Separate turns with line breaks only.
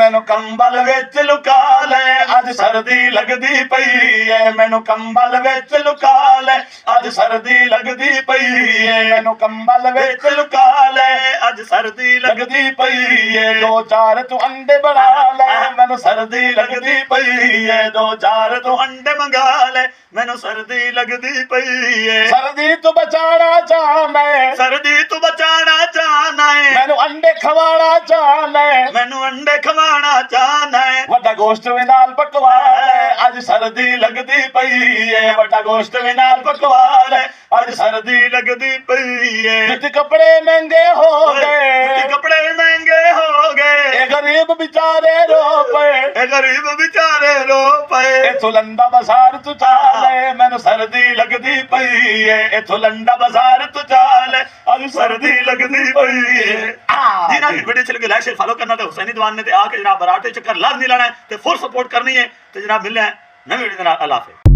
मैनू कंबल विच लुका ले अज सर्दी लगदी पई है मैनू कंबल विच लुका ले अज सर्दी लगदी पई है मैनू कंबल विच लुका ले अज सर्दी लगदी पई है 2-4 तू अंडे बना ले मैनू सर्दी लगदी पई है 2-4 तू अंडे मंगा ले मैनू सर्दी लगदी पई है सर्दी तू बचाना चाहना है सर्दी तू बचाना चाहना है मैनू अंडे खवाना चाहना है मैनू अंडे खवाना चाहना है वड्डा गोश्त भी नाल पकवा ले अज सर्दी लगदी पई है वड्डा गोश्त भी नाल पकवा ले अज सर्दी लगदी पई है जित कपड़े महंगे हो गए कपड़े महंगे हो गए गरीब बेचारे रो पे गरीब बेचारे रो पे इथों लंदा बाजार तू चाले मैनू सर्दी लगदी पई है इथों लंदा बाजार तू चाले अज सर्दी लगदी पई है जी ना वीडियो अच्छी लगी लाइक शेयर फॉलो करना ते हुसैनी दीवान ने ते आके जनाब बराटे चक्कर लाजमी लाना है ते फुल सपोर्ट करनी है ते जनाब मिलना है नवी वीडियो दे नाल अल्लाह हाफिज़।